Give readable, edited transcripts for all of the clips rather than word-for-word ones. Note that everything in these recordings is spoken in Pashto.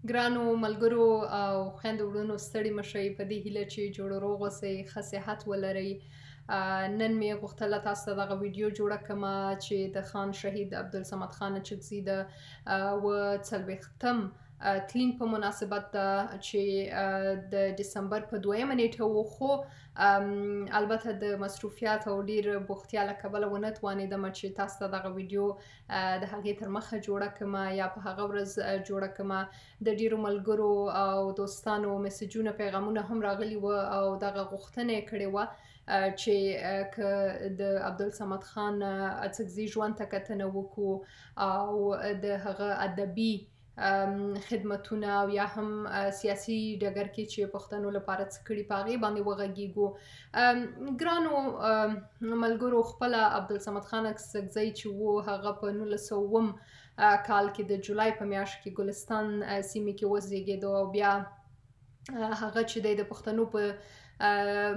ګرانو ملګرو او خویندو وروڼو ستړي مه شئ په دې هیله چې جوړ و روغ اوسئ ښه صحت ولرئ. نن مې غوښتله تاسو ته دغه ویډیو جوړه کړمه چې د خان شهید عبدالصمد خان اچکزي د 40 تلین په مناسبت ده چې د ډسمبر په 2 نیټه و، خو البته د مصروفیات او ډیر بوختیا له کبله ونه توانېدم چې تاسو ته دغه ویډیو د هغې تر مخه جوړه کړمه یا په هغه ورځ جوړه کړمه. د ډیرو ملګرو او دوستانو میسجونه پیغامونه هم راغلي وه او دغه غوښتنه یې کړې وه چې که د عبدالصمد خان اڅکزي ژوند ته کتنه وکړو او د هغه ادبي خدمتونه او یا هم سیاسي ډګر کې چې پښتنو لپاره څه کړي په هغې باندې وغږیږو. ګرانو ملګرو، خپله عبدالصمد خان اڅکزی چې و هغه په 1900 کال کې د جولای په میاشت کې ګلستان سیمې کې وزیږېدو او بیا هغه چې دی د پښتنو په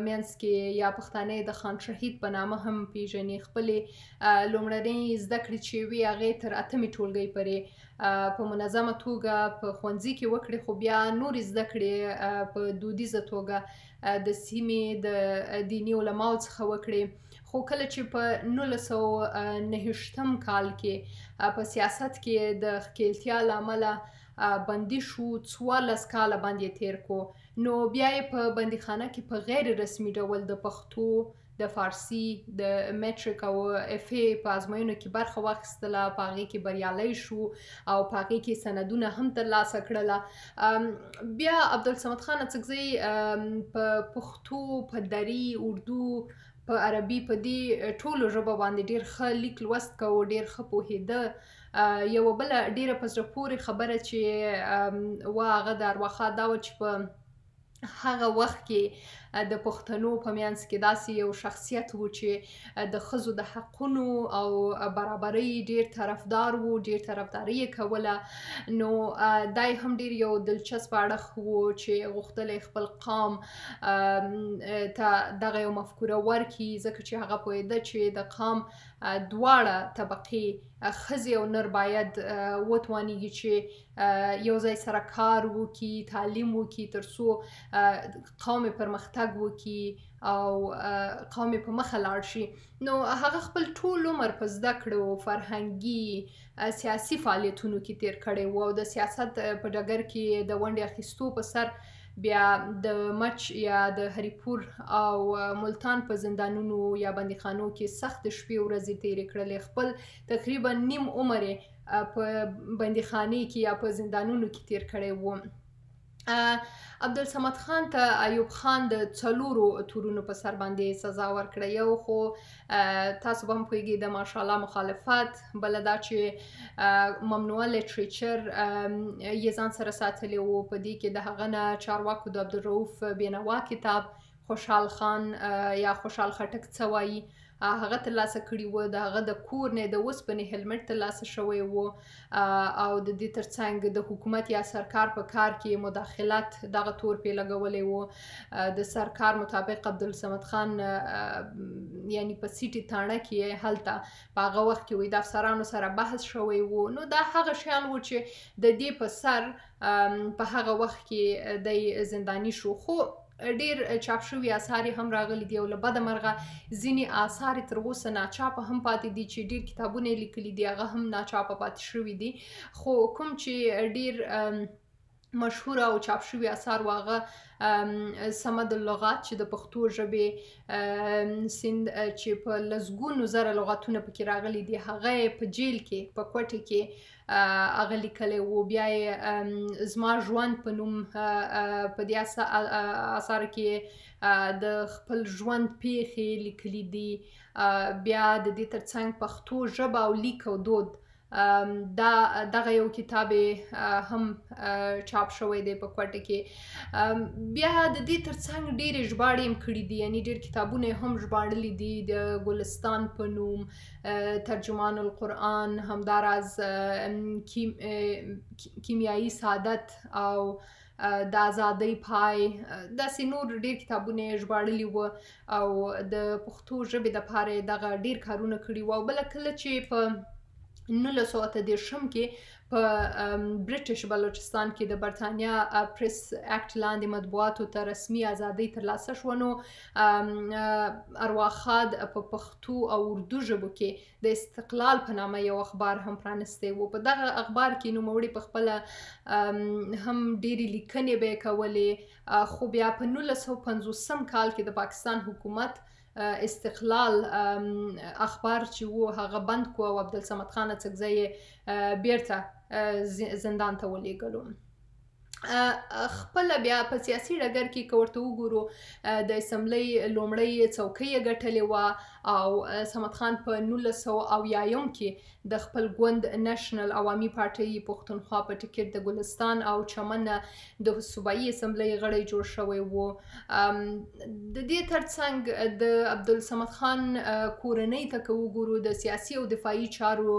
منځ کې یا پښتانه د خان شهید په نامه هم پیژني. خپلې لومړنۍ زده کړې چې وې هغې تر 8مې ټولګۍ پورې په منظمه توګه په ښوونځي کې وکړې، خو بیا نورې زده کړې په دودیزه توګه د سیمې د دیني علماو څخه وکړې. خو کله چې په 1929 کال کې په سیاست کې د ښکیلتیا له امله بندي شو، 14 کاله باندې تیر کو، نو بیا یې په بندیخانه کې په غیر رسمي ډول د پښتو، د فارسي، د میټریک او اف ای په ازموینو کې برخه واخیستله. په هغې کې بریالی شو او په هغې کې سندونه هم ترلاسه کړله. بیا عبدالصمد خان اڅکزی په پښتو، په دري، اردو، په عربي، په دې ټولو ژبو باندې ډېر ښه لیک لوست کوو، ډېر ښه پوهېده. یوه بله ډېره په زړه پورې خبره چې وه هغه د ارواښاد دا وه چې په هغه وخت کې د پښتنو په منځ کې داسې یو شخصیت و چې د ښځو د حقونو او برابرۍ ډېر طرفدار و، ډېر طرفداري یې کوله. نو دا یې هم ډېر یو دلچسپ اړخ و چې غوښتل خپل قام ته دغه یو مفکوره ورکړي، ځکه چې هغه پوهېده چې د قام دواړه طبقې ښځې او نر باید وتوانېږي چې یو ځای سره کار وکړي، تعلیم وکړي، تر څو قوم یې پرمختګ وکړي او قوم یې په مخه لاړ شي. نو هغه خپل ټول عمر په زده کړو، فرهنګي، سیاسي فعالیتونو کې تیر کړی و او د سیاست په ډګر کې د ونډې اخیستو په سر بیا د مچ یا د هریپور او ملتان په زندانونو یا بندیخانو کې سخت شپې ورځې تیرې کړلې. خپل تقریبا نیم عمر یې په بندیخانې کې یا په زندانونو کې تیر کړی و. عبدالصمد خان ته ایوب خان د 4 تورونو په سر باندې سزا ورکړه. یو خو تاسو به هم پوهېږئ د ماشاءالله مخالفت، بله دا چې ممنوعه لټریچر یې ځان سره ساتلی و. په دې کې د هغه نه چارواکو د عبدالرؤف بینوا کتاب خوشحال خان یا خوشحال خټک څه وایي هغه ترلاسه کړي و. د هغه د کور نه د اوسپنې هلمټ ترلاسه شوی و او د دې ترڅنګ د حکومت یا سرکار په کار کې مداخلت دغه تور پې لګولی و. د سرکار مطابق عبدالصمد خان یعنی په سیټي تاڼه کې هلته په هغه وخت کې وایي د افسرانو سره بحث شوی و. نو دا هغه شیان و چې د دې په سر په هغه وخت کې دی زنداني شو. خو ډېر چاپ شوي اثار یې هم راغلي دي او له بده مرغه ځینې اثار یې تر اوسه ناچاپه هم پاتې دي، چې ډېر کتابونه یې لیکلي دي هغه هم ناچاپه پاتې شوي دي. خو کوم چې ډېر مشهوره او چاپ شوي اثار و هغه صمد اللغات چې د پښتو ژبې سیند چې په لسګونو زره لغاتونه پکې راغلي دي، هغه یې په جیل کې په کوټې کې هغه لیکلی و. بیا یې زما ژوند په نوم په دې اثارو کې د خپل ژوند پیښې لیکلي دي. بیا د دې ترڅنګ پښتو ژبه او لیک او دود دغه یو کتاب هم چاپ شوی دی په کوټه کې. بیا د دې ترڅنګ ډېرې ژباړې هم کړي دي، یعنې ډېر کتابونه یې هم ژباړلي دي. د ګلستان په نوم، ترجمان القرآن، همداراز کیمیایي سعادت او د ازادۍ پای، داسې نور ډېر کتابونه یې ژباړلي وو او د پښتو ژبې دپاره یې دغه ډېر کارونه کړي وو. او بله کله چې په 1983 کې په برټش بلوچستان کې د برټانیا پریس اکټ لاندې مطبوعاتو ته رسمي ازادۍ ترلاسه شوه، نو ارواښاد په پښتو او اردو ژبو کې د استقلال په نامه یو اخبار هم پرانستی و. په دغه اخبار کې نوموړي په خپله هم ډېرې لیکنې به یې کولې، خو بیا په 1950 کال کې د پاکستان حکومت استقلال اخبار چې و هغه بند کو او عبدالصمد خان اڅکزی یې بیرته زندان ته ولېږلو. خپله بیا په سیاسي ډګر کې که ورته وګورو د اسمبلۍ لومړۍ څوکۍ یې ګټلې وه او صمد خان په 1980 کې د خپل ګوند نېشنل عوامي پارټۍ پښتونخوا په ټکټ د ګلستان او چمن د صوبایي اسمبلۍ غړی جوړ شوی و. د دې ترڅنګ د عبدالصمد خان کورنۍ ته که وګورو د سیاسي او دفاعي چارو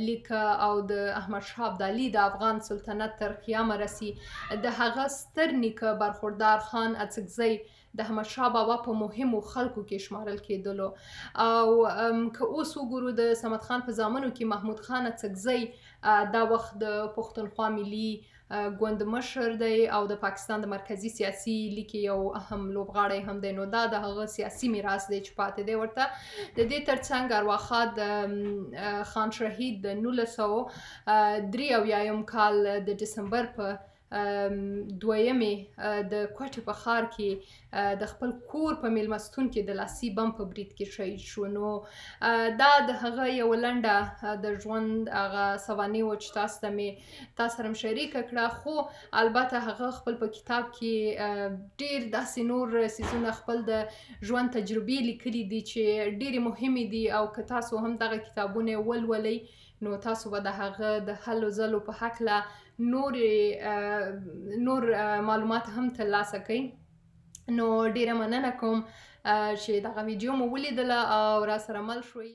لیکه او د احمدشاه ابدالي د افغان سلطنت تر قیامه رسي د هغه ستر نیکه برخوردار خان اڅکزی د احمدشاه بابا په مهمو خلکو کې شمارل کېدلو. او که اوس وګورو د صمد خان په زامنو کې محمود خان اڅکزی دا وخت د پښتونخوا ملي ګوند مشر دی او د پاکستان د مرکزي سیاسي لیکې یو اهم لوبغاړی هم دی، نو دا د هغه سیاسي میراث دی چې پاتې دی ورته. د دې ترڅنګ ارواښاد خان شهید د 1983 کال د ډسمبر په 2مې د کوټې په ښار کې د خپل کور په میلمستون کې د لاسي بم په برید کې شهید شو. نو دا د هغه یوه لنډه د ژوند هغه سوانح وه چې تاسو سره م شریکه کړه، خو البته هغه خپل په کتاب کې ډېر داسې نور څیزونه خپل د ژوند تجربې لیکلي دي چې ډېرې مهمې دي، او که تاسو هم دغه کتابونه ولولئ نو تاسو به د هغه د هلو ځلو په هکله نور معلومات هم ترلاسه کړئ. نو ډېره مننه کوم چې دغه ویډیو مو ولیدله او راسره مل شوئ.